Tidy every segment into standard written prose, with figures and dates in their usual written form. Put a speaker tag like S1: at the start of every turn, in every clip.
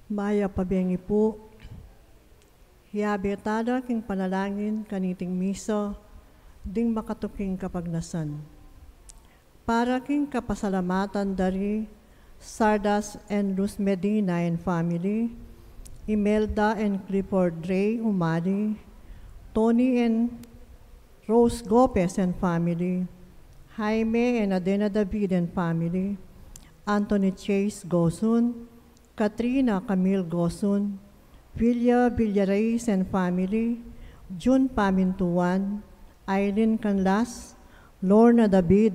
S1: Maya pabengi po, hiabetada king panalangin kaniting miso, ding makatuking kapagnasan. Para king kapasalamatan dari Sardas and Luz Medina and family, Imelda and Clifford Ray Umali, Tony and Rose Gopez and family, Jaime and Adena David and family, Anthony Chase Gosun, Katrina Camille Gosun, Villa Villarreis and family, June Pamintuan, Eileen Canlas, Lorna David,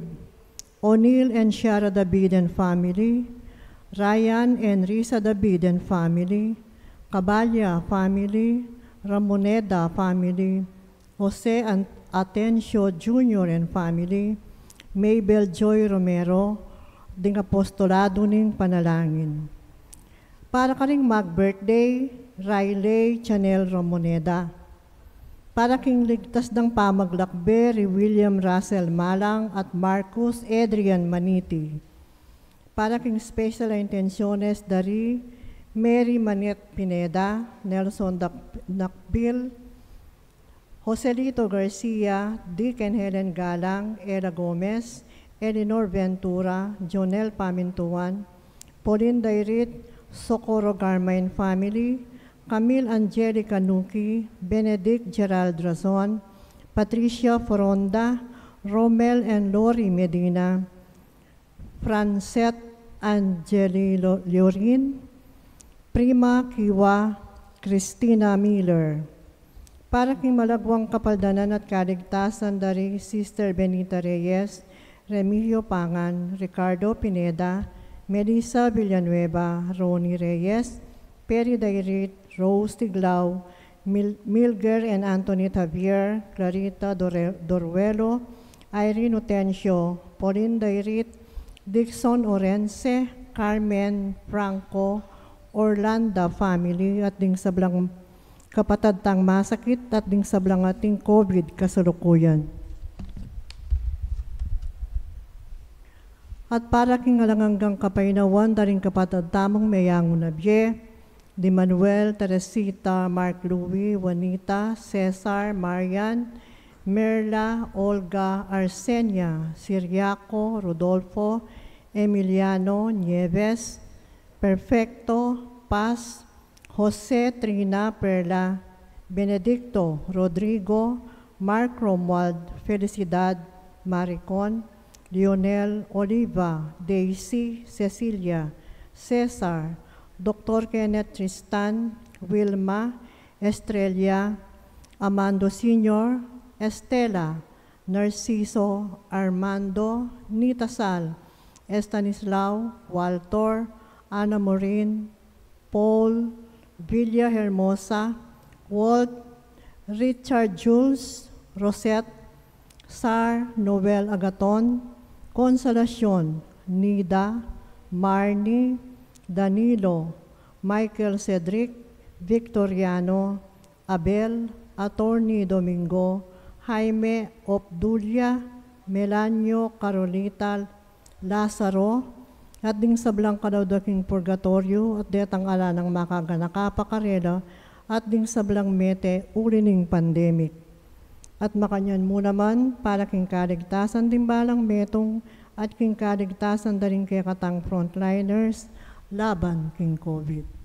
S1: O'Neill and Shara David and family, Ryan and Risa David and family, Cabalya family, Ramoneda family, Jose Atencio Jr. and family, Mabel Joy Romero, ding apostolado ning panalangin. Para ka ring mag-birthday, Riley Chanel Ramoneda. Para king ligtas ng pamaglakbe, William Russell Malang at Marcus Adrian Maniti. Para king special intenciones dari Mary Manet Pineda, Nelson Nakbil, Joselito Garcia, Dick and Helen Galang, Ella Gomez, Eleanor Ventura, Jonel Pamintuan, Pauline Dairit, Socorro Garmain family, Camille Angelica Nuki, Benedict Gerald Razon, Patricia Foronda, Romel and Lori Medina, Francette Angeli Llorin, Prima Kiwa, Christina Miller. Para king malagwang kapaldanan at kaligtasan dari Sister Benita Reyes, Remigio Pangan, Ricardo Pineda, Melissa Villanueva, Ronnie Reyes, Perry Dairit, Rose Tiglao, Milger and Anthony Javier, Clarita Doruelo, Irene Utencio, Pauline Dairit, Dixon Orense, Carmen Franco, Orlando family at ding sablang kapatad tang masakit at ding sablang ating COVID kasalukuyan. At para king alanganggang kapainawan daring kapatad tamong mayang unabye, Di Manuel, Teresita, Mark Louie, Juanita, Cesar, Marian, Merla, Olga, Arsenia, Siriaco, Rodolfo, Emiliano, Nieves, Perfecto, Paz, Jose Trina Perla, Benedicto, Rodrigo, Mark Romuald, Felicidad, Maricon, Lionel, Oliva, Daisy, Cecilia, Cesar, Dr. Kenneth Tristan, Wilma, Estrella, Amando Sr., Estela, Narciso, Armando, Nita Sal, Estanislao, Walter, Ana Morin, Paul, Villa Hermosa, Walt, Richard Jules, Rosette, Sar, Noel Agaton, Consolacion, Nida, Marnie, Danilo, Michael Cedric, Victoriano, Abel, Attorney Domingo, Jaime Obdulia, Melanio Carolita, Lazaro, at ding sablang kadawdaking purgatorio at detang ala ng makaganakapakarela at ding sablang mete ulining pandemic. At makanyan mo naman para king kaligtasan din balang metong at king kaligtasan da rin kaya katang frontliners laban king COVID.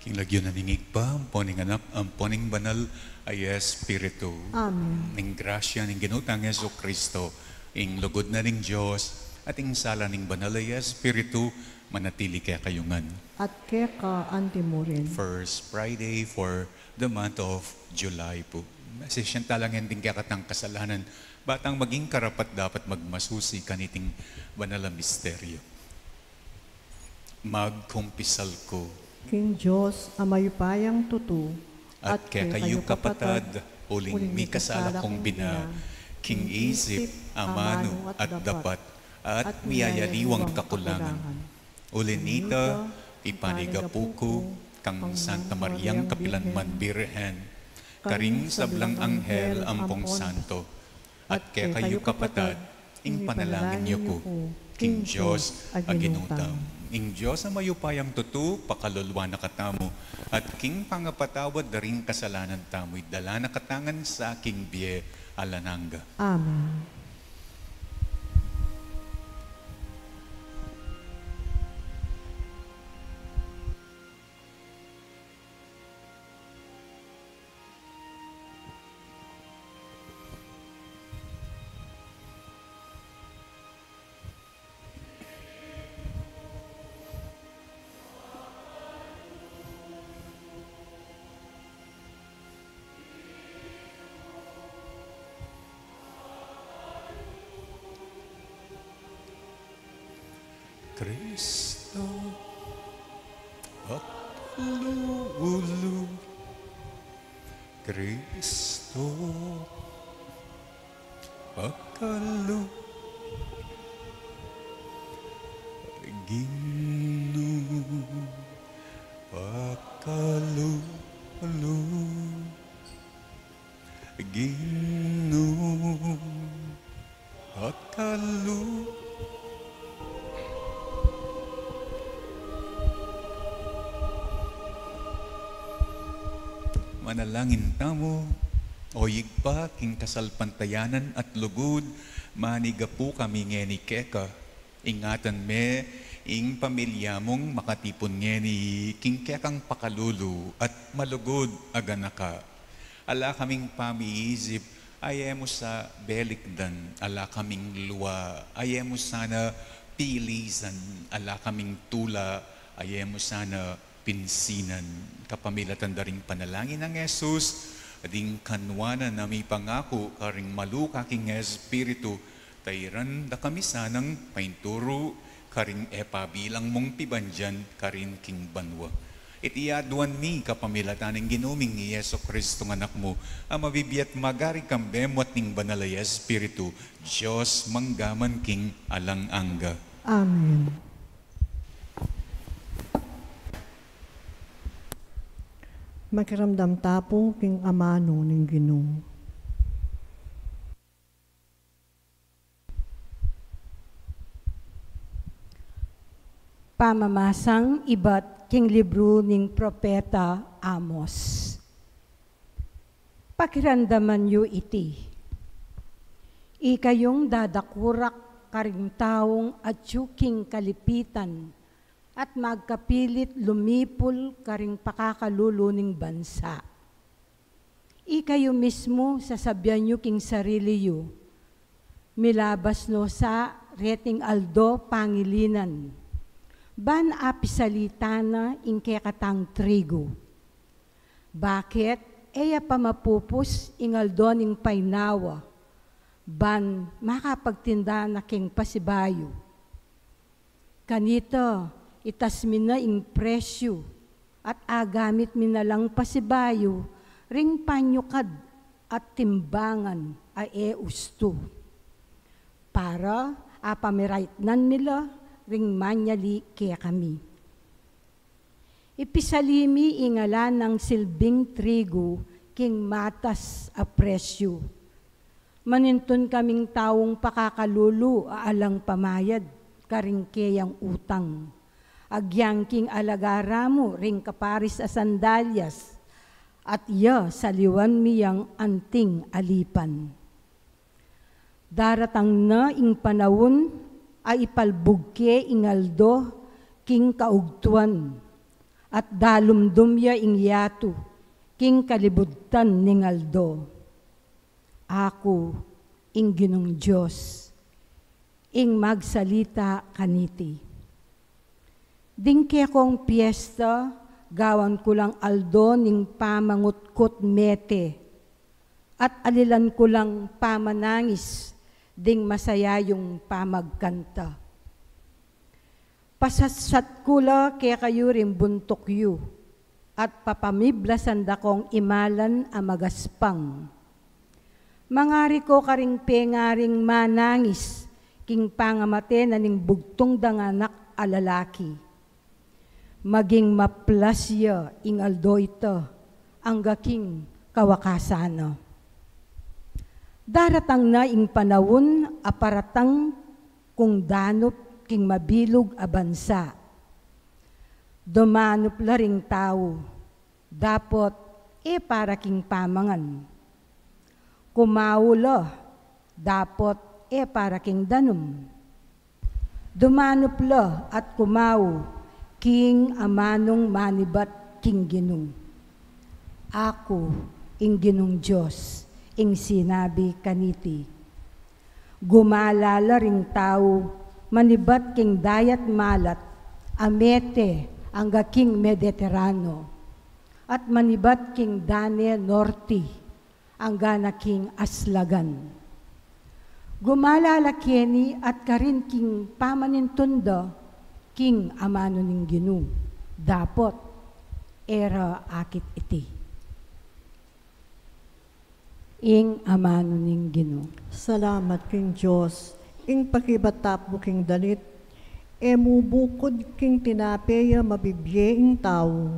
S2: King lagyo na ningig pa, poning anak, ang poning banal ay Espiritu.
S1: Amen.
S2: Ning grasya ning ginutang Yesu Kristo, ing lugod na ning Diyos, at ing sala ning banal ay Espiritu, manatili kaya kayungan.
S1: At keka antimurin.
S2: First Friday for the month of July po. Masisyan talang hindi kaya katang kasalanan, batang maging karapat dapat magmasusi kaniting banal na misteryo. Magkumpisal ko.
S1: King Diyos, amayupayang tutu,
S2: At kaya kayo kapatad, uling may kasala kong bina, King isip, amano at dapat, at miyayariwang kakulangan. Ulinita, ipanigapuko, kang Santa Mariang Kapilanman Birhen, karing sablang anghel ampong santo, at kaya kayo kapatad, ing panalangin niyo ko, King Diyos, aginutam. Ing Diyos ang mayupayang tutu, pakalulwa na katamo, at King pangapatawad na rin kasalanan tamo'y dala na katangan sa aking biye alananga.
S1: Amen.
S2: Kristo, pagkalulu, Kristo, pagkalu, Ginoo, pagkalu, Ginoo, pagkalu. Manalangin tamo, o yigpa, king kasalpantayanan at lugod, manigapu kami ngeni keka. Ingatan me, ing pamilya mong makatipon ngeni, king kekang pakalulu at malugod aganaka. Ala kaming pamiisip, ayemo sa belikdan, ala kaming luwa, ayemo sana pilisan, ala kaming tula, ayemo sana pinsinan. Kapamilatan da ring panalangin ng Jesus, ading kanwana na may pangako karing maluka king Espiritu, tayran da kami sanang painturo karing bilang mong pibanjan karing king banwa. Itiyaduan mi kapamilatan ng ginuming ni Yeso Kristo ng anak mo, ang mabibiyat magari kambemot ning banalay Espiritu, Diyos manggaman king alang angga.
S1: Amen. Makiramdam tapo king amano ning Ginoo.
S3: Pamamasang iba't king libro ning propeta Amos. Pakiramdaman yu iti. Ikayong dadakurak karing taong at king kalipitan, at magkapilit lumipol karing pakakaluluning bansa. Ikayo mismo sasabihan nyo king sarili yu, milabas no sa reting aldo pangilinan, ban apisalita na ing kekatang trigo. Bakit? Eya pa mapupus ing aldo ning painawa, ban makapagtinda na king pasibayo. Kanito, itas mi na ing presyo at agamit mi na lang pasibayo ring panyukad at timbangan ay usto. Para apamiraitnan nila ring manyali kaya kami. Ipisalimi ingalan ng silbing trigo king matas a presyo. Maninton kaming taong pakakalulu alang pamayad karing kayang utang. Agyangking alagara mo ring kaparis a sandalyas, at iya saliwan miyang anting alipan. Daratang na ing panawon ay ipalbugke ingaldo king kaugtuan, at dalumdumya ing yatu, king kalibutan ning aldo. Ako, ing Ginong Diyos, ing magsalita kaniti. Dingke kong piyesta, gawan ko lang aldo ning pamangutkot mete, at alilan ko lang pamanangis, ding masaya yung pamagkanta. Pasatsat kula kaya kayo rin buntok yu, at papamiblasan da kong imalan amagaspang. Mangari ko karing pengaring manangis, king pangamate na ning bugtong danganak alalaki. Maging maplasya ing aldo ito, ang gaking kawakasano. Daratang na ing panawon, aparatang kung danop king mabilog a bansa. Dumanop la ring tao, dapot para king pamangan. Kumawula, dapot para king danom. Dumanop la at kumaw, king amanong manibat king Ginong. Ako, ing Ginong Diyos, ing sinabi kaniti. Gumalala ring tao, manibat king dayat malat, amete ang king Mediterano, at manibat king Dane Norte, ang gana king Aslagan. Gumalala keni at karin king pamanintunda, king amano ning Ginoo, dapot era akit iti. Ing amano ning Ginoo.
S1: Salamat king Diyos, ing pakibatap mo king dalit, mubukod king tinapeya mabibye ing tao,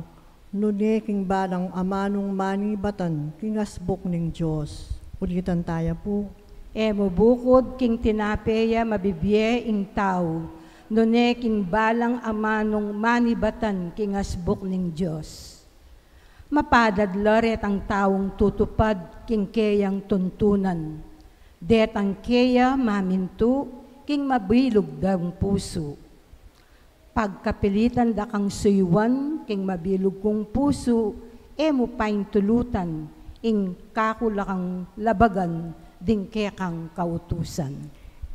S1: nune king balang amanong manibatan, king asbok ning Diyos. Ulitan tayo po.
S3: Mubukod king tinapeya mabibye ing tao, nune king balang amanong manibatan king asbok ning Diyos. Mapadadlaret ang taong tutupad king keyang tuntunan, det ang keya mamintu king mabilog dang puso. Pagkapilitan da kang suywan king mabilog kong puso, mo paing tulutan ing kakulakang labagan ding kekang kautusan.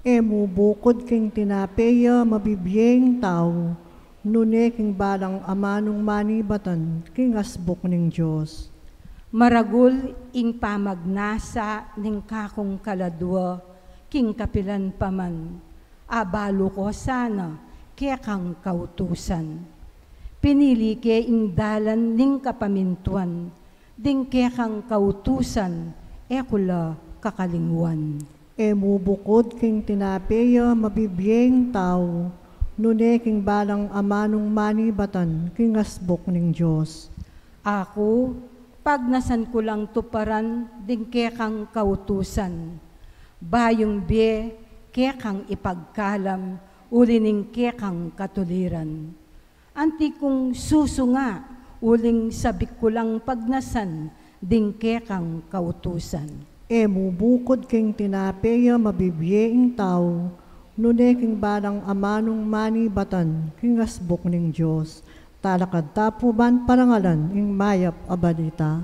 S1: Mubukod king tinapeya mabibyeng tao, nune king balang amanong manibatan, king asbok ning Diyos.
S3: Maragul ing pamagnasa ning kakong kaladwa, king kapilan paman, abalo ko sana, kekang kautusan. Pinili ke ing dalan ning kapamintuan, ding kekang kautusan, kula kakalingwan.
S1: Mubukod king tinapeya mabibyeng tao, nune king balang amanong manibatan, king asbok ning Diyos.
S3: Ako, pagnasan ko lang tuparan, ding kekang kautusan. Bayong be, kekang ipagkalam, ulining kekang katuliran. Anti kong susunga, uling sabik ko lang pagnasan, ding kekang kautusan.
S1: Mubukod king tinapeya mabibyeing tao, nune king balang amanong manibatan, king asbok ning Diyos. Talakad tapuban parangalan, ing mayap abalita.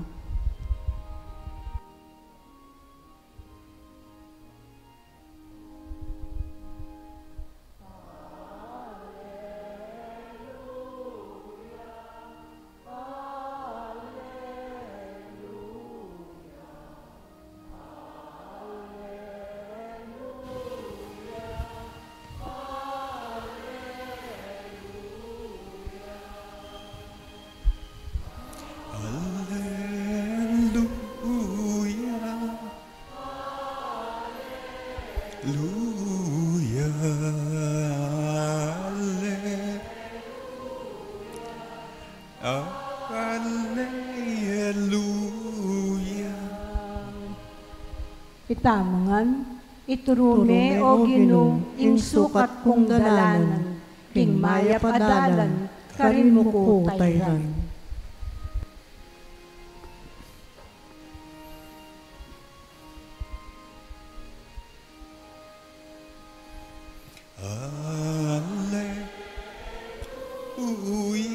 S3: Itamangan, iturume o Ginoo, ing sukat kong dalanan, king maya padalan, karin mo ko tayran.
S2: Alleluia.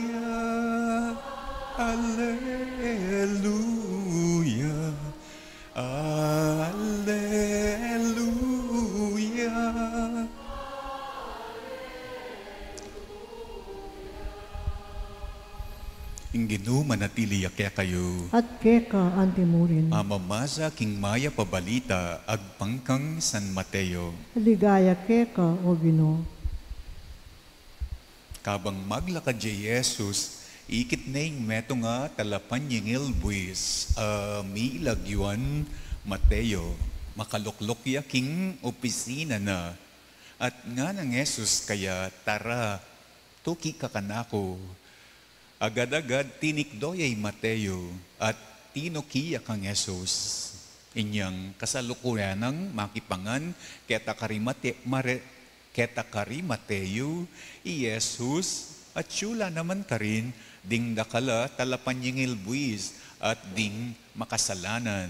S2: Ing Ginoo manatili kaya kayo.
S1: at keka antimurin.
S2: Amamasa king maya pabalita agpangkang San Mateo.
S1: Ligaya keka o Ginoo.
S2: Kabang maglakad di Jesus, ikit na yung meto nga talapan yung buwis, milagyuan Mateo, makaluklok ya king opisina na. At nga ng Jesus kaya tara, tuki ka kanako. Agad-agad tinikdoyay Mateo at tinukiya kang Jesus. Inyang kasalukuyan ng makipangan keta kari Mateo, i Jesus, at syula naman ka rin, ding dakala talapan yung buwis at ding makasalanan.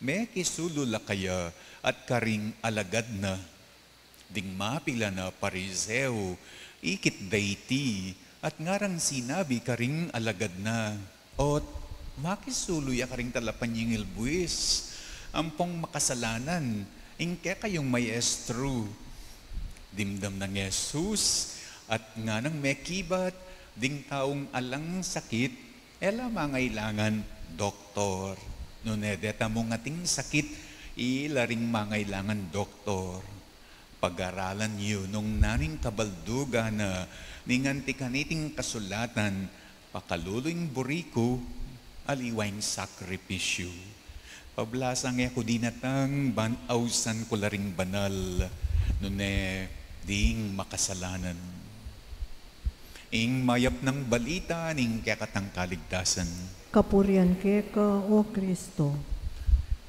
S2: May kisulula kaya at karing alagad na, ding mapila na pariseo, ikit dayti, at ngarang sinabi karing alagad na, ot makisuluya karing talapan yung buwis, ampong makasalanan, ingke kayong maestro. Dimdam ng Jesus at nga ng mekibat, ding taong alang sakit, ela mangailangan doktor. Nunedeta mo ngating sakit, ilaring mangailangan doktor. Pag-aralan niyo nung naning kabalduga na ninganti kaniting kasulatan, pakaluloy buriko, aliwang sakripisyo. Pablasang ako dinatang banawsan ko laring banal, nune ding makasalanan. Ing mayap ng balita ning kakatang kaligtasan.
S1: Kapurian keka o Kristo.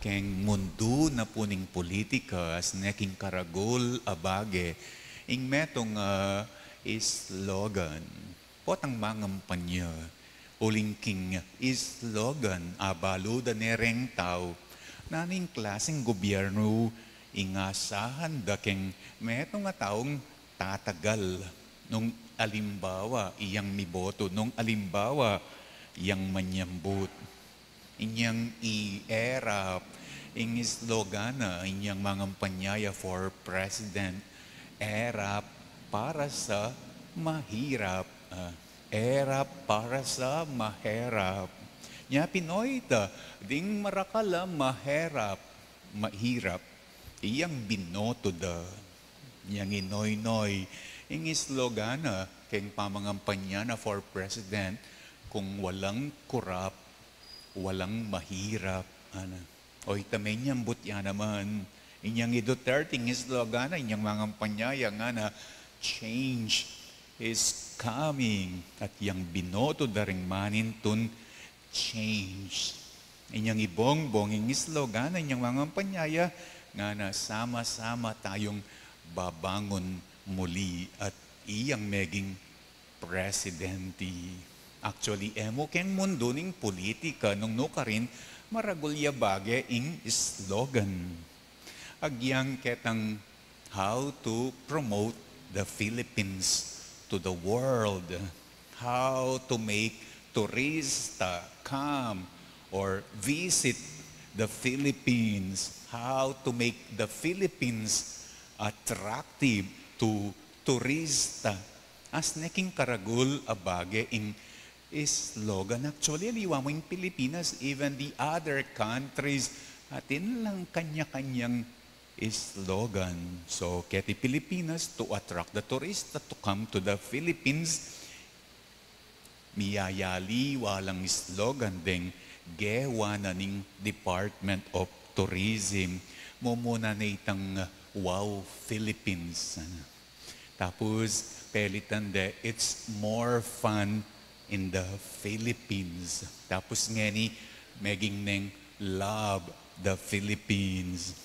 S2: Keng mundo na puning politika as neking karagol abage, ing metong slogan. Potang mangampanya, uling king slogan, abalo da nereng tao, naning klaseng gobyerno, ingasahan da keng metong nga taong tatagal nung alimbawa iyang miboto, nung alimbawa iyang manyambut, inyang i-erap, ing slogana, inyang mangampanyaya for president, erap para sa mahirap, erap para sa mahirap. Nya Pinoy ta, ding marakala mahirap, mahirap, iyang binoto da, niyang inoy-noy, ing slogana, keng pamangampanya na for president, kung walang kurap, walang mahirap, oy tamay niyang butya naman, inyang i-Duterte, ing slogana, inyang mangampanya, nga na, change is coming, at yang binoto da ring manintun, change. Inyang ibongbong, ing slogana, inyang mangampanya, nga na sama-sama tayong babangon muli at iyang meging presidente. Actually, emo keng mundo ning politika nung nukarin maragulya bage ing slogan. Agyang ketang how to promote the Philippines to the world. How to make turista come or visit the Philippines. How to make the Philippines attractive to turista. As neking karagul abage ing slogan. Actually, aliwa mo yung Pilipinas, even the other countries, atin lang kanya-kanyang slogan. So, keti Pilipinas to attract the tourista to come to the Philippines. Miyayali walang slogan ding gewa na ning Department of Tourism. Mumuna na itang wow Philippines. Tapos, pelitan de, it's more fun in the Philippines. Tapos nga ni, meging neng love the Philippines.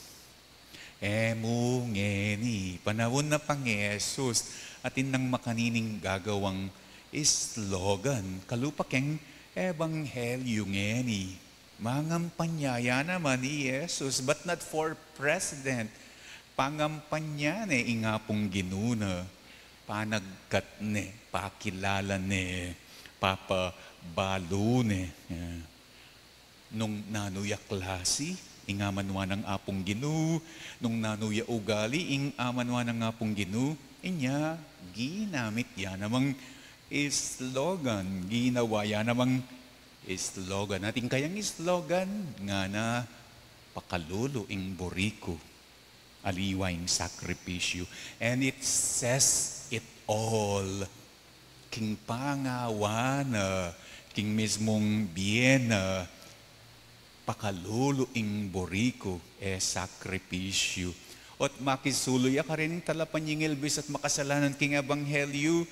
S2: Emo ngeni, panahon na pang Jesus, atin nang makanining gagawang slogan, kalupakeng ebanghelyo ngeni. Mangampanyaya naman ni Jesus, but not for president. Pangampanya ne ingapong ginuna, panagkat ne, pakilala ne, papabalo ne. Nung nanuya klase, ingamanwa ng apong ginu, nung nanuya ugali, ingamanwa ng apong ginu, inya ginamit yan namang slogan. Ginawa yan namang slogan. Ating kayang slogan nga na pakaluluing boriko, aliwaing sakripisyo. And it says it all. King pangawana, king mismong biyena, pakaluluing boriko, sakripisyo. Ot makisuluya ka rin talapanyingilbis at makasalanan king ebanghelyo.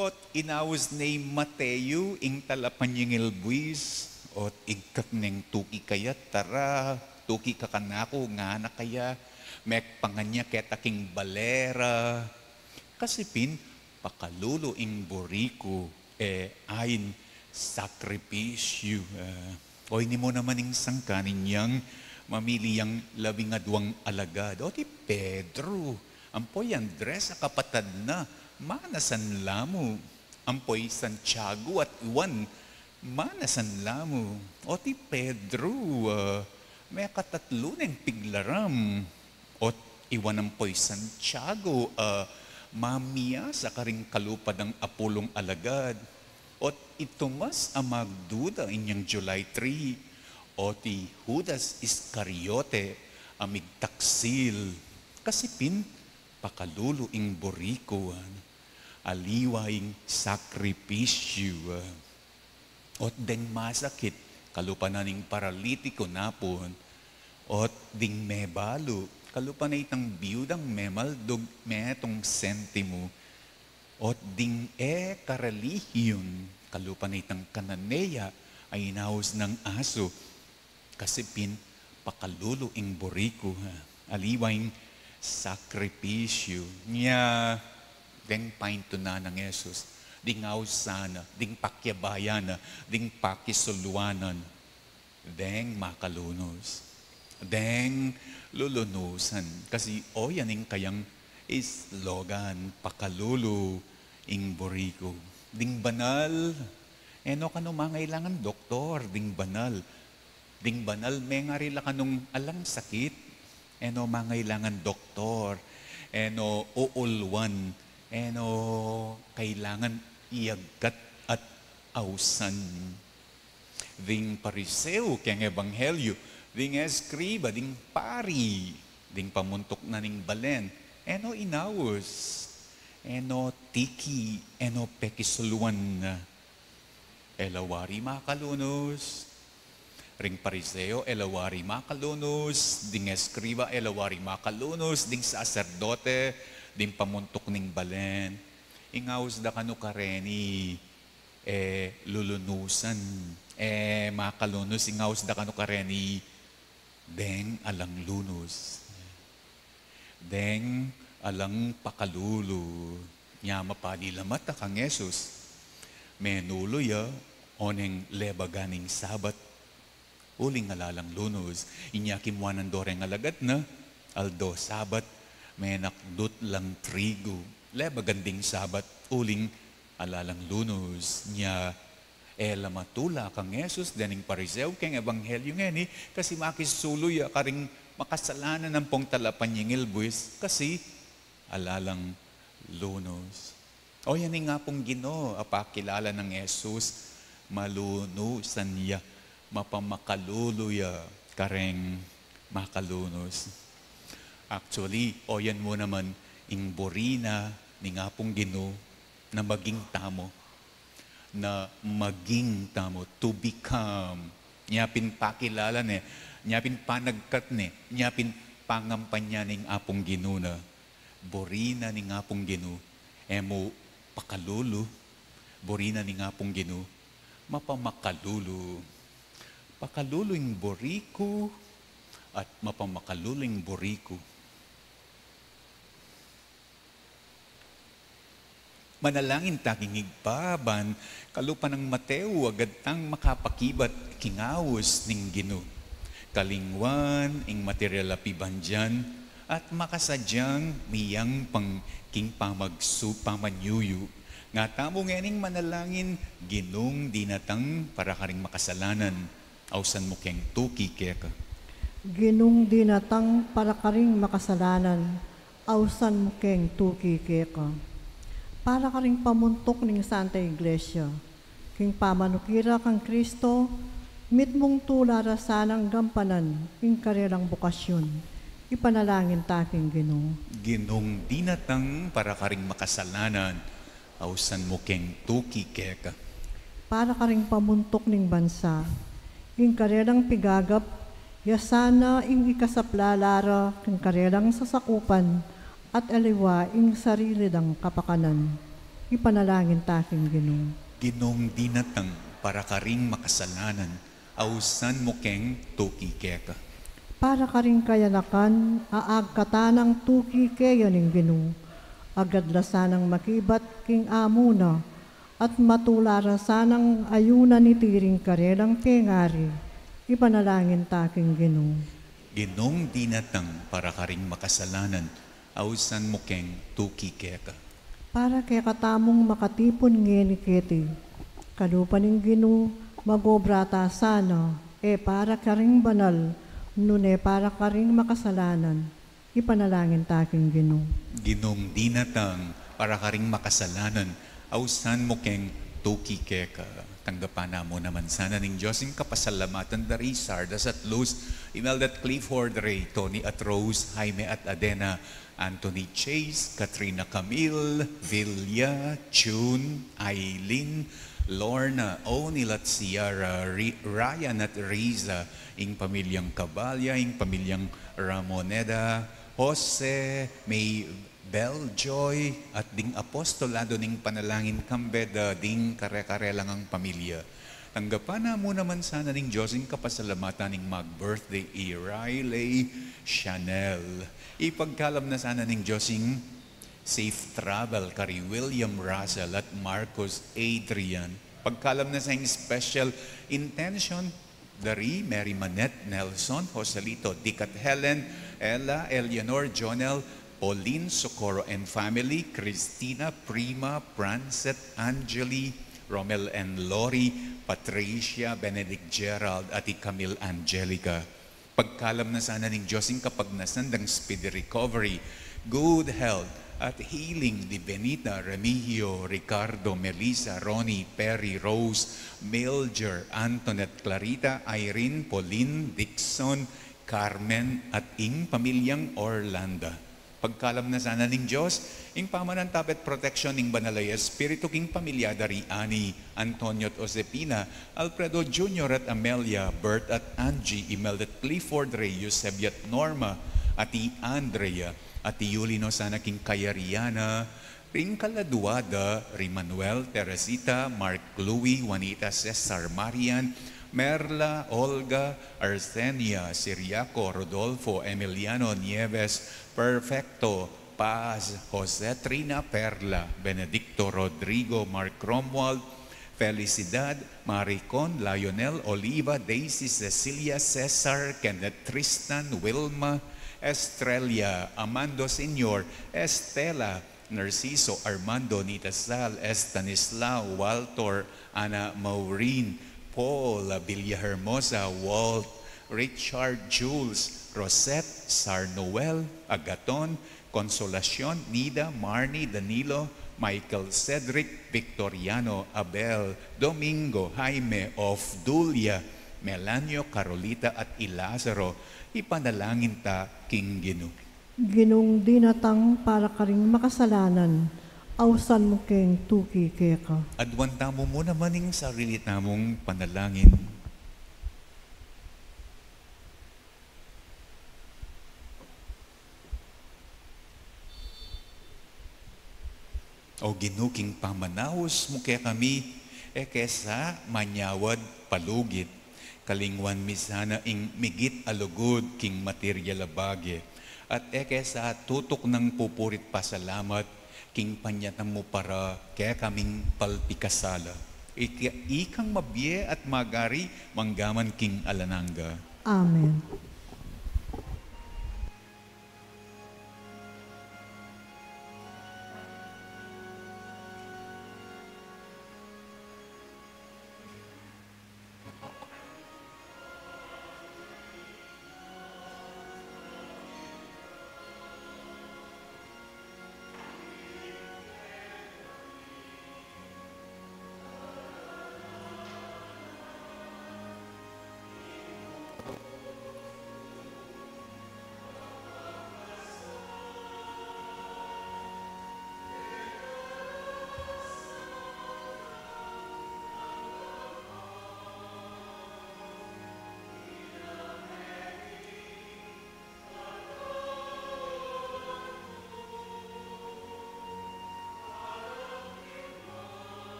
S2: Ot inawas ni Mateo ing talapanyingilbis. Ot igkat neng tuki kaya tara, tuki ka kanako nga na kaya, mek panganya keta king balera. Kasipin, pakaluluing boriko, ayin sakripisyo. O hindi mo naman ing sangkanin niyang mamili ang 12 alagad. O ti Pedro, ampoy Andres a kapatad na, manasan lamo. Ampoy Santiago at Juan, manasan lamo. O ti Pedro, may katatlo ng piglaram. O iwan ampoy Santiago, mamiya sa karing kalupad ng apulong alagad. Ot itumas ang magduda inyang July 3. O ti Judas Iscariote amig taksil. Kasipin, pakaluluing boriko, aliwaing sakripisyo. Ot deng masakit, kalupananing paralitiko napon. Ot ding mebalo, kalupan na itang biyudang memaldog metong sentimo. Ot ding karelihiyon, kalupan na itang kananeya ay inaos ng aso. Kasipin, pakaluluing boriko, aliwaing sakripisyo. Nya, ding painto na ng Jesus, ding ausana, ding pakyabayana, ding pakisuluanan, ding makalunos, ding lulunusan. Kasi yaning kayang slogan, pakalulu ing boriko. Ding banal, eno kano mangailangan doktor, ding banal. Ding banal, may nga rila kanong alang sakit, eno mangailangan doktor, eno uulwan, eno kailangan iagkat at ausan. Ding pariseo, keng ebanghelyo, ding eskriba, ding pari, ding pamuntok na ning balen, eno inawos, eno tiki, eno pekisuluan na, elawari makalunos, ring pariseo, elawari makalunos, ding eskriba, elawari makalunos, ding saserdote, ding pamuntok ning balen, ingaws da kanu kareni, lulunusan, makalunos, ingaws da kanu kareni, deng alang lunos. Deng alang pakalulu. Nya mapanilamat kang Jesus. Menuloy oneng lebaganing sabat. Uling alalang lunos. Inya kimuanan doreng alagat na. Aldo sabat. Menakdut lang trigo. Lebaganding sabat. Uling alalang lunos. Nya lamatula kang Jesus. Daning pariseo keng ebanghelyo ngeni. Kasi makisuloy karing makasalanan ng pong talapanyingil buwis kasi alalang lunos. O yan nga pong Ginoo, apakilala ng Jesus, malunusan niya, mapamakaluluya, kareng makalunos. Actually, o yan mo naman, ing borina ni nga pong Ginoo na maging tamo, to become. Nyapin pakilala ni, nyapin panagkat ni, nyapin pangampanya ning apong Ginoo na, borina ning apong Ginoo, emo pakalulu, borina ning apong Ginoo, mapamakalulu. Pakaluluing boriko at mapamakaluluing boriko. Manalangin taking igpaban, kalupan ng Mateo, agad tang makapakibat, kingawos ning Ginoo. Kalingwan, ing material apibandyan, at makasadyang miyang pang king pamanyuyu. Nga tamo ngening manalangin, Ginong dinatang para karing makasalanan. Ausan mo keng tuki keka.
S1: Ginong dinatang para karing makasalanan. Ausan mo keng tuki keka. para ka ring pamuntok ning Santa Iglesia. King pamanukira kang Kristo, mitmong tulara sanang gampanan, ing karelang bukasyon. Ipanalangin taking Ginoo.
S2: Ginong dinatang para karing makasalanan, ausan mo keng tuki keka.
S1: Para ka ring pamuntok ning bansa, ing karelang pigagap, yasana ing ikasaplalara, ing karelang sasakupan, at aliwa ing sarili dang kapakanan. Ipanalangin taking Ginoo.
S2: Ginong dinatang para karing makasalanan, ausan mo keng tuki keka.
S1: Para ka ring kayanakan, aag katanang tuki kayo ning Ginoo. Agadla sanang makibat king amuna, at matulara sanang ayuna ni tiring karelang pengari. Ipanalangin taking Ginoo.
S2: Ginong dinatang para karing makasalanan, ausan mo keng tuki keka.
S1: Para kay katamong makatipon ngeni keti, kalupan ng Ginoo, magobrata sana, para ka ring banal, nune para ka ring makasalanan. Ipanalangin taking Ginoo.
S2: Ginong dinatang para karing makasalanan, ausan mo keng tuki keka. Tanggapan na mo naman sana ning Diyos yung kapasalamatan dari Sardas at Luz, Imelda at Clifford, Ray, Tony at Rose, Jaime at Adena, Anthony Chase, Katrina Camille, Villa, June, Eileen, Lorna, Onil at Ciara, Ryan at Riza, ing pamilyang Cabalya, ing pamilyang Ramoneda, Jose, May Beljoy, at ding apostolado ning panalangin kambeda, ding kare-kare lang ang pamilya. Tanggapan na mo naman sana ning Diyos ing kapasalamatan ning mag-birthday Riley Chanel. Ipagkalam na sana ning Diyos ing safe travel kari William Russell at Marcos Adrian. Pagkalam na sa ing special intention dari Mary Manette Nelson, Joselito, Dick at Helen, Ella, Eleanor, Jonel, Pauline, Socorro and family, Christina, Prima, Prancet, Angeli, Romel and Lori, Patricia, Benedict Gerald, at Camille Angelica. Pagkalam na sana ning Diyos ing kapag nasandang speedy recovery, good health, at healing ni Benita, Remigio, Ricardo, Melissa, Ronnie, Perry, Rose, Milger, Antoinette, Clarita, Irene, Pauline, Dixon, Carmen, at ing pamilyang Orlando. Pagkalam na sana ning Diyos, ing pamanantab at protection ning Banalay Espiritu king pamilya dari Ani, Antonio at Josepina, Alfredo Jr. at Amelia, Bert at Angie, Imelda at Clifford, Ray, Eusebio at Norma, ati Andrea, ati Yulino sana king Kayariana, ring Kaladuada, Rimanuel, Teresita, Mark Louie, Juanita, Cesar, Marian, Merla, Olga, Arsenia, Siriaco, Rodolfo, Emiliano, Nieves, Perfecto, Paz, Jose Trina, Perla, Benedicto, Rodrigo, Mark Cromwell, Felicidad, Maricon, Lionel, Oliva, Daisy, Cecilia, Cesar, Kenneth, Tristan, Wilma, Estrella, Amando Senior, Estela, Narciso, Armando, Nita Sal, Estanislao, Walter, Ana Maureen, Paul, Villahermosa, Walt, Richard, Jules, Rosette, Sarnoel, Agaton, Consolacion, Nida, Marnie, Danilo, Michael, Cedric, Victoriano, Abel, Domingo, Jaime, of Dulia, Melanio, Carolita at Ilazaro. Ipanalangin ta king Ginoo.
S1: Ginong dinatang para ka ring makasalanan, ausan mo keng tuki keka.
S2: Adwanta mo muna maning sarili tamong panalangin. O ginuking pamanaos mo kaya kami, kesa manyawad palugit. Kalingwan misana ing migit alugod king material abage. At kesa tutok ng pupurit pasalamat, king panyatan mo para kaya kaming palpikasala. Ikang mabye at magari, manggaman king alananga.
S1: Amen.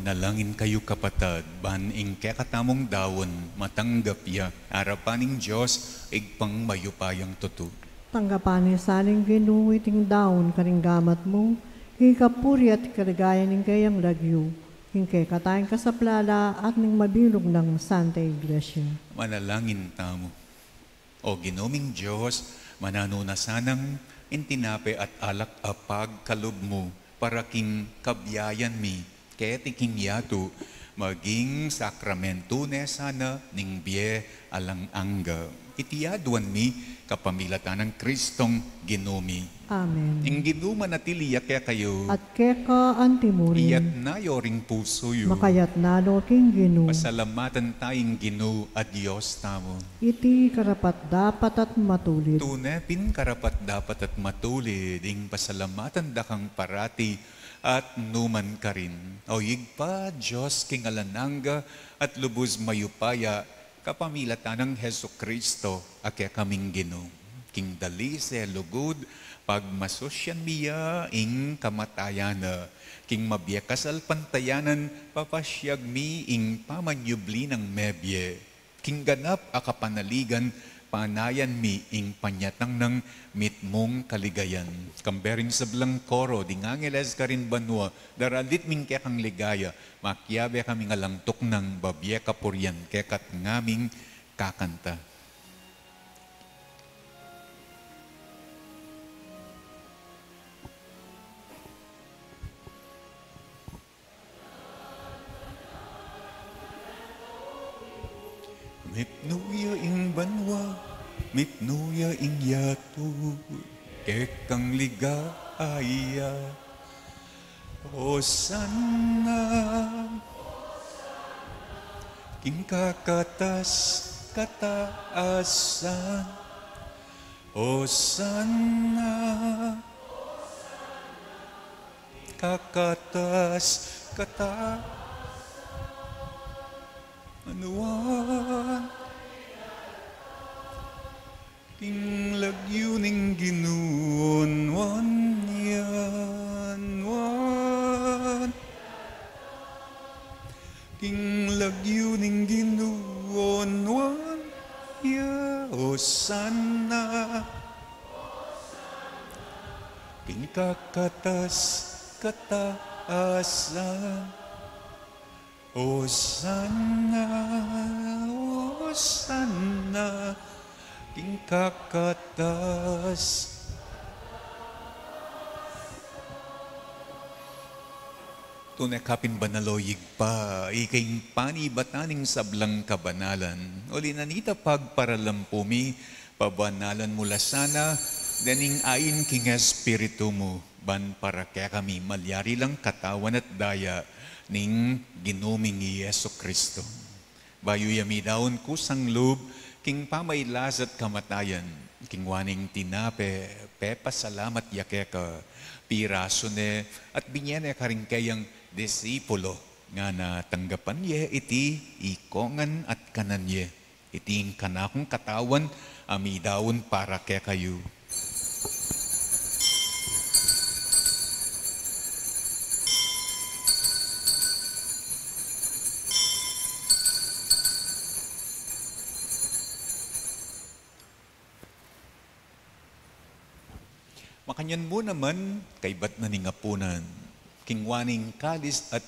S2: Manalangin kayo kapatad, baning kekatamong dawon, matanggap ya, arapaning Diyos, igpang mayupayang tutu.
S1: Tanggapan ni saling ginuwiting daon karinggamat mo, hikapuri at karagayan ng kayang lagyo, hingkay katayang kasaplala at ning mabilog ng Santa Iglesia.
S2: Manalangin tamo. O ginoming Diyos, mananunasanang intinape at alak apag kalub mo, para king kabyayan mi, ketiking yato, maging sakramento ne sana ning bie alang angga. Itiyaduan mi kapamilatan ng Kristong ginomi.
S1: Amen.
S2: Ing ginuma na tiliya kaya kayo,
S1: At keka antimurin,
S2: iyat na yoring puso yu.
S1: makayat na do king ginu,
S2: Pasalamatan tayong ginu at Diyos tamo.
S1: iti karapat dapat at matulit.
S2: Tunepin karapat dapat at matulid, ing pasalamatan dakang parati at numan ka rin. O yigpa, Diyos king alananga at lubos mayupaya, kapamilatan ng Heso Kristo, akya kaming gino. King dali se lugod, pag masosyan miya, ing kamatayana. King mabye kasal pantayanan, papasyag mi, ing pamanyubli ng mebye. King ganap akapanaligan, panayan mi ing panyatang ng mitmong kaligayan. Kambering sa blang koro, di ngangeles ka rin banwa, daralit ming kekang ligaya, makyabe kami nga langtok ng babye kapuryan, kekat ngaming kakanta. Mipnuya ing banwa, mipnuya ing yato, kekang ligaya. Hosanna, king kakatas kataasan. Hosanna, kakatas kataasan. Anuan, king lagyo ning ginuon, wan yan, wan. King lagyo ning ginuon, wan ya, Hosanna. King kakatas kataasan. Hosanna, Hosanna, king kakatas. Tunay kapin banaloyig pa, ikaing panibataning sablang kabanalan. Uli nanita pagparalampumi, pabanalan mula sana, daning ayin king espiritu mo, ban para kaya kami malyari lang katawan at daya, ning ginuming Yeso Kristo. Bayo yami daon kusang loob, king pamaylas at kamatayan, king waning tinape, pepa salamat yakeka, piraso ne, at binyene karing kayang disipulo, nga na tanggapan ye iti ikongan at kanan ye. Iting kanakong katawan, ami daon para kaya kayo. Makanyan mo naman, kay ba't na ningapunan, kingwaning kalis at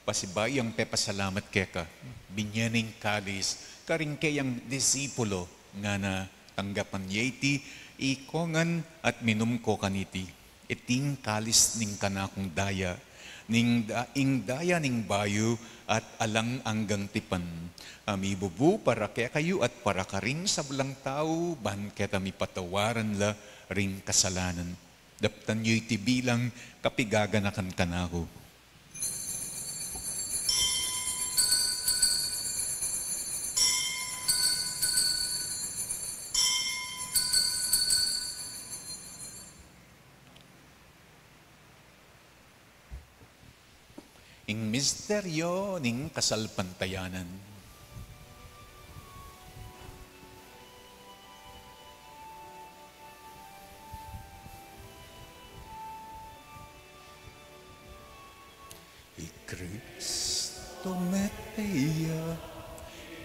S2: pasibayang pepasalamat keka, binyaning kalis, karing kayang disipulo, nga na tanggapan yeti, ikongan at minum ko kaniti, iting kalis ning kanakong daya, ning daya ning bayo, at alang anggang tipan. Ami bubu para kaya kayo at para ka rin sa bulang tao, ban kaya mi patawaran la ring kasalanan. Daptan nyo'y tibilang kapigaganakan kanako. Ing misteryo ning kasalpantayanan. Kristo tometeia,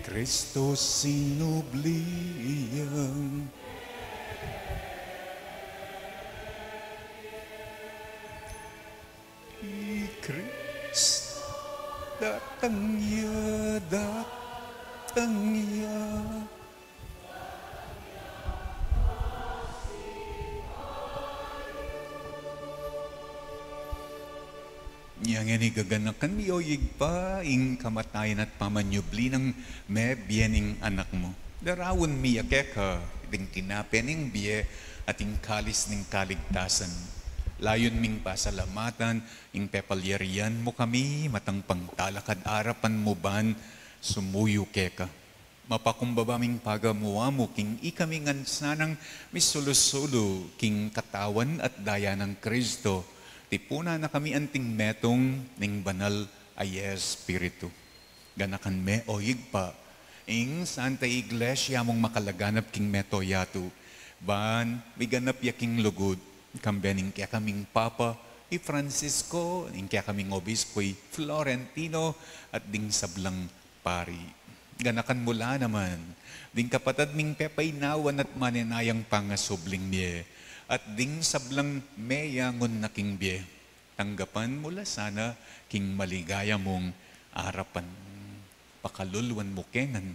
S2: Cristo sinubliang. I Christ datangya, datangya. Yang ini gaganakan miyoyig pa, ing kamatayan at pamanyubli ng me biening anak mo. Darawon miya keka, ding tinapening biye at ing kalis ning kaligtasan. Layon ming pasalamatan, ing pepalyarian mo kami, matang pangtalakad arapan mo ban, sumuyo keka. Mapakumbaba ming pagamuwa mo, king ikamingan sanang misulusulo, king katawan at daya ng Kristo. Tipuna na kami anting metong ning banal ay Espiritu. Ganakan me oyig pa, ing Santa Iglesia mong makalaganap king meto yatu. Ban, biganap yaking lugod, kambening kaya kaming Papa, i Francisco, ing kaya kaming Obispo'y Florentino, at ding sablang pari. Ganakan mula naman, ding kapatad ming pepay nawan at maninayang pangasubling niye, at ding sablang meyangon na king biye. Tanggapan mula sana king maligaya mong arapan. Pakalulwan mo kengan.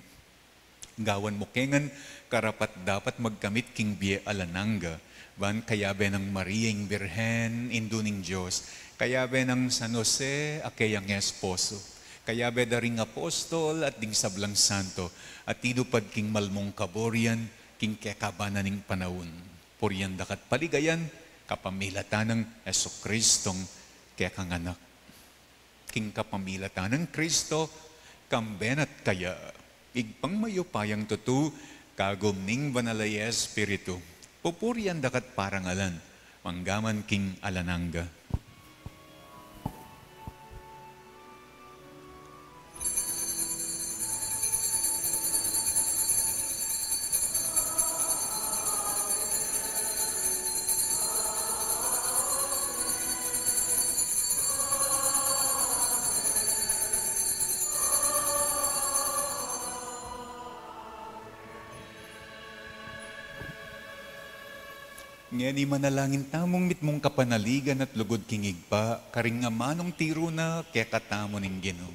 S2: Gawan mo kengan karapat dapat magkamit king biye alananga. Ban kayabe ng Mariang Birhen induning Diyos. Kayabe ng San Jose akayang esposo. Kayabe daring apostol at ding sablang santo. At tinupad king malmong kaborian king kekabanan ning panahon. Puriyan dakat paligayan, kapamilatan ng Jesucristong kaya kang anak. King kapamilatan ng Kristo, kamben at kaya, igpang mayupayang tutu, kagumning banalay Espiritu. Pupuriyan dakat parangalan, manggaman king alananga. Ngeni manalangin tamong mitmong kapanaligan at lugod kingig pa, karing nga manong tiro na kaya katamo ning Ginoo.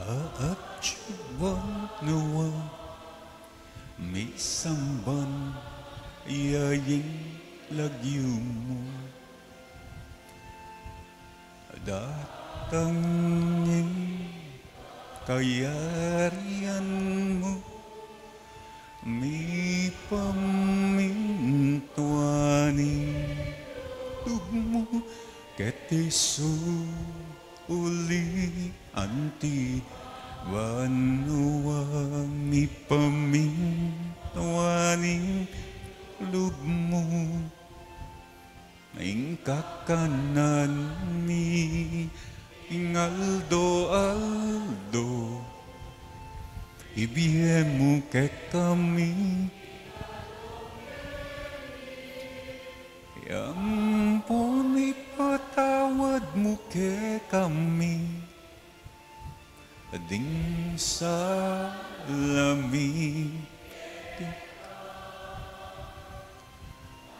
S2: Aat chuban nuwa, may samban, iyaying lagyo mo. Datangin kayarian mo, may pamintuanin tugmo ketiso uli anti wanuwa may pamintuanin lubmo ing kakanan mi ingaldo ibihe mo ke kami yang pun ipatawad mo ke kami ding sa lamig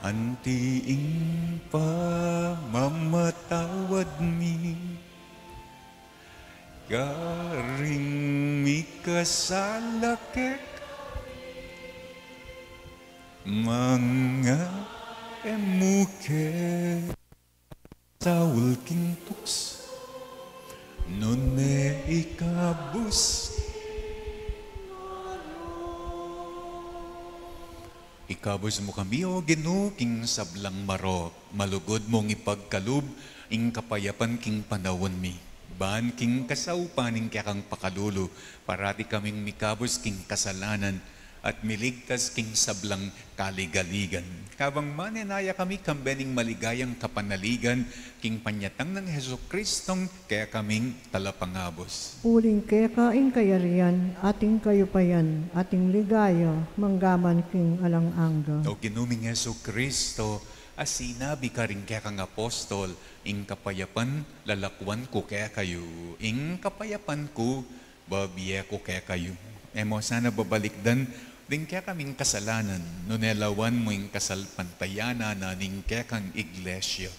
S2: antiing pa mamatawad mi garing mi kasalakek mga emuke tawul king tuks nune ikabus ikabos mo kami o Ginoo king sablang marok, malugod mong ipagkalub, ing kapayapan king panawon mi. Ban king kasaupaning kaya kang pakalulo, parati kaming mikabos king kasalanan, at miligtas king sablang kaligaligan. Kabang manenaya kami kambening maligayang kapanaligan, king panyatang ng Heso Kristong kaya kaming talapangabos.
S1: Uling keka ing kayarian, ating kayupayan, ating ligaya, manggaman king alang angga.
S2: O ginuming Heso Kristo, asinabi ka rin kaya kang apostol, ing kapayapan lalakwan ko kaya kayo, ing kapayapan ko babiye ko kaya kayo. Emo sana babalikdan, din kaya kaming kasalanan, nunelawan mo ing kasalpantayana na ning kaya kang iglesia.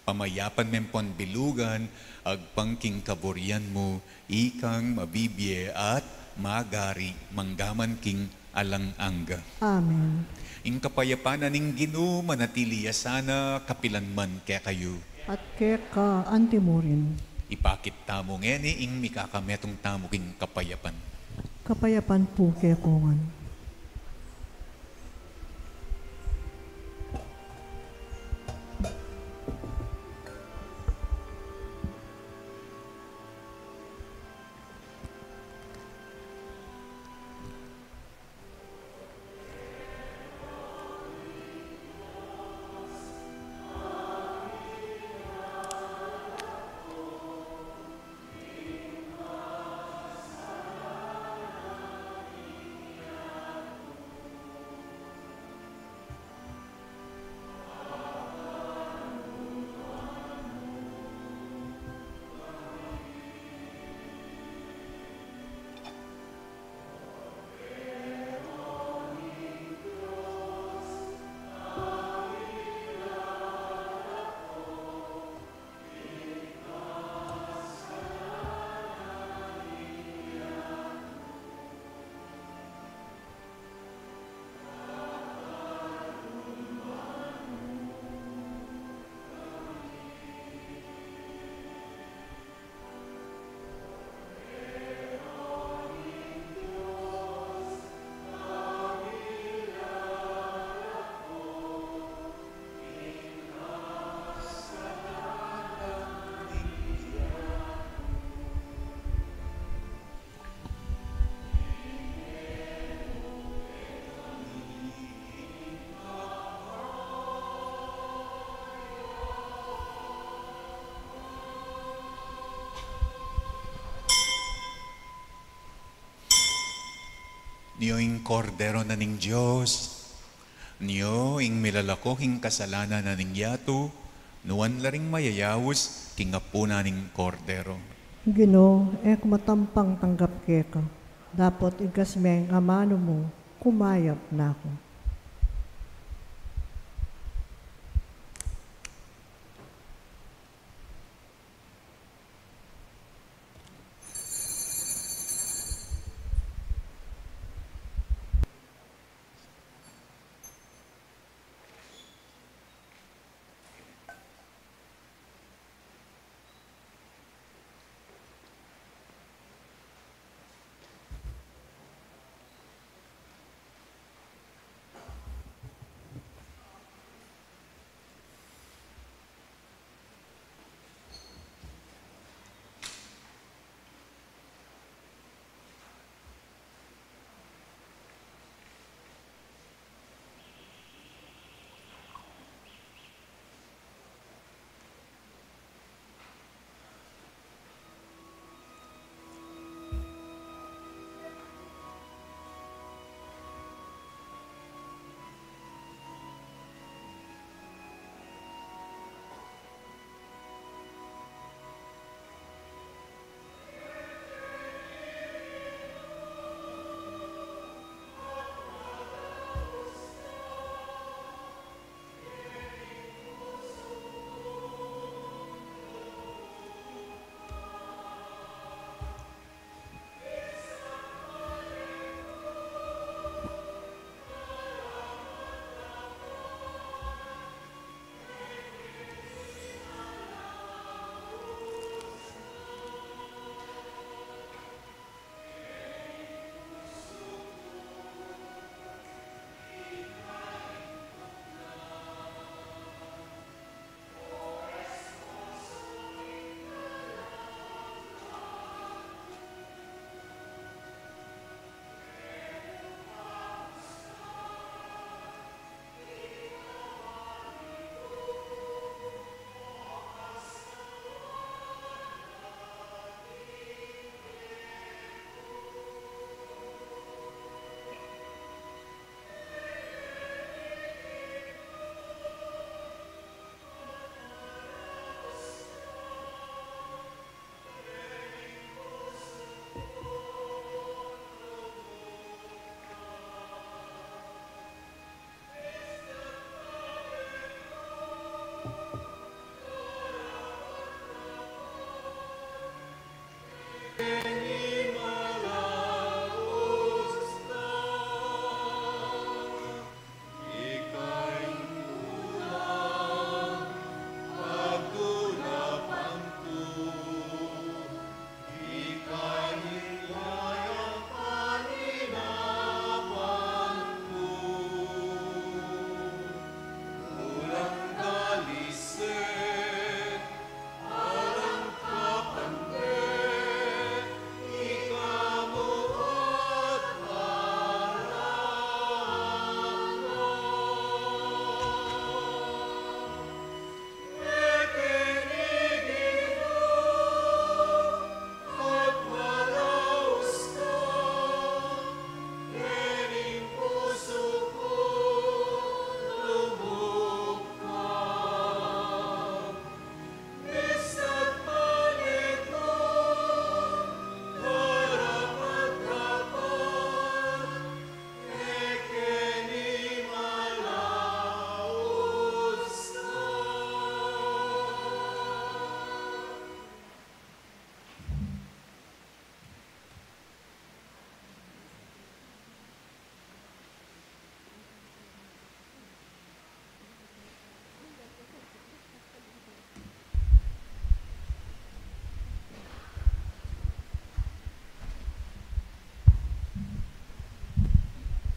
S2: Pamayapan mempon bilugan, agpangking kaburian mo, ikang mabibye at magari, manggaman king alang angga.
S1: Amen.
S2: Ing kapayapanan ning Ginoo manatiliya sana kapilanman kaya kayo.
S1: At keka antimurin.
S2: Ipakit tamo ngeni ing mikakametong tamo king kapayapan.
S1: Kapayapan po kekongan.
S2: Niyo ing kordero na ning Diyos, niyo ing milalako king kasalanan na ning yato, nuwan laring mayayawos king apuna ning kordero.
S1: Ginoo, ek matampang tanggap keka. Dapat igasmeng amano mo, kumayap na ako.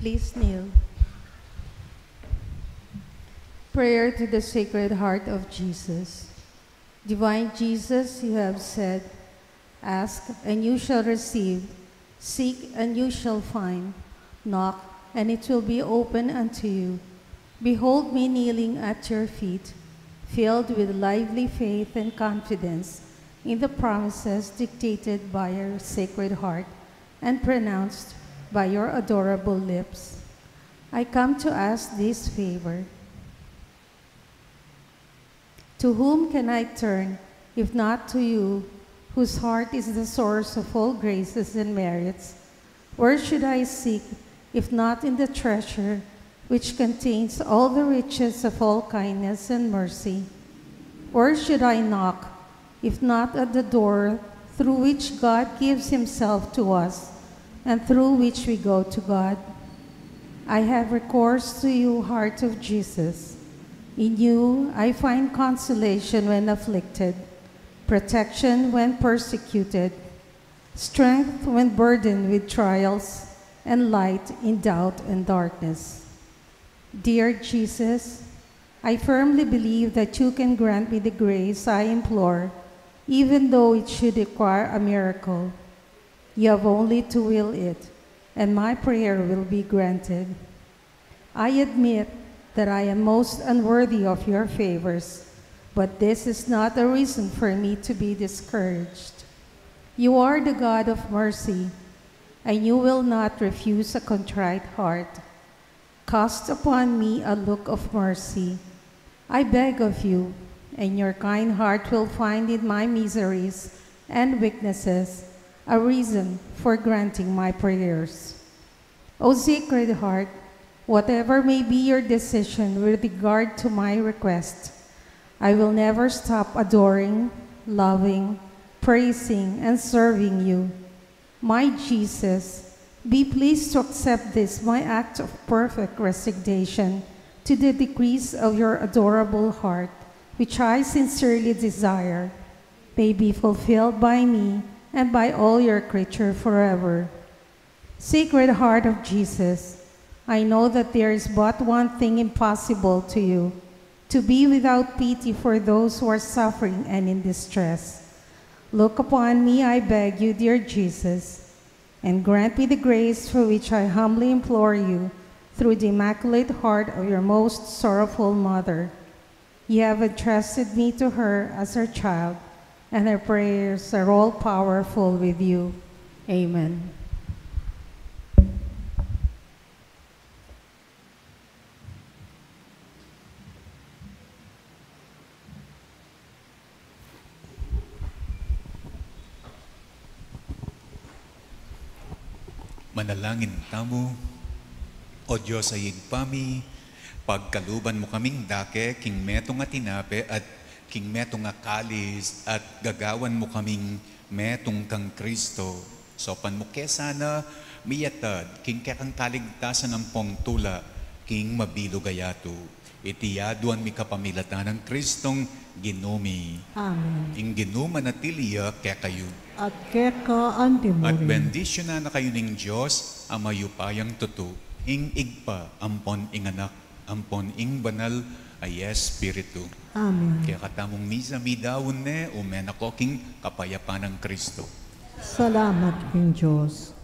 S4: Please kneel. Prayer to the Sacred Heart of Jesus. Divine Jesus, you have said, ask and you shall receive, seek and you shall find, knock and it will be open unto you. Behold me kneeling at your feet, filled with lively faith and confidence in the promises dictated by your Sacred Heart and pronounced by your adorable lips. I come to ask this favor. To whom can I turn, if not to you, whose heart is the source of all graces and merits? Where should I seek, if not in the treasure which contains all the riches of all kindness and mercy? Where should I knock, if not at the door through which God gives himself to us, and through which we go to God? I have recourse to you, Heart of Jesus. In you I find consolation when afflicted, protection when persecuted, strength when burdened with trials, and light in doubt and darkness. Dear Jesus, I firmly believe that you can grant me the grace I implore, even though it should require a miracle. You have only to will it, and my prayer will be granted. I admit that I am most unworthy of your favors, but this is not a reason for me to be discouraged. You are the God of mercy, and you will not refuse a contrite heart. Cast upon me a look of mercy, I beg of you, and your kind heart will find in my miseries and weaknesses a reason for granting my prayers. O Sacred Heart, whatever may be your decision with regard to my request, I will never stop adoring, loving, praising, and serving you. My Jesus, be pleased to accept this, my act of perfect resignation to the decrees of your adorable heart, which I sincerely desire, may be fulfilled by me and by all your creature forever. Sacred Heart of Jesus, I know that there is but one thing impossible to you, to be without pity for those who are suffering and in distress. Look upon me, I beg you, dear Jesus, and grant me the grace for which I humbly implore you through the Immaculate Heart of your most sorrowful Mother. You have entrusted me to her as her child, and her prayers are all powerful with you. Amen.
S2: Manalangin tamo. O Diyos ay igpami, pagkaluban mo kaming dake, king meto nga tinape at king meto nga kalis, at gagawan mo kaming metong kang Kristo. Sopan mo kesana, miyatad, king kekang kaligtasan ng pongtula, king mabilugayato. Itiyaduan mi kapamilatan ng Kristong ginumi.
S1: Amen.
S2: Ing ginuma na tiliya kaya kayo.
S1: At keka antimuri.
S2: At bendisyon na kayo ng Diyos, amayupayang tuto. Ing igpa, ampon ing anak, ampon ing banal, ay Espiritu.
S1: Amen.
S2: Kaya katamong misa midawon ne, umen ako king kapayapan ng Kristo.
S1: Salamat, King Diyos.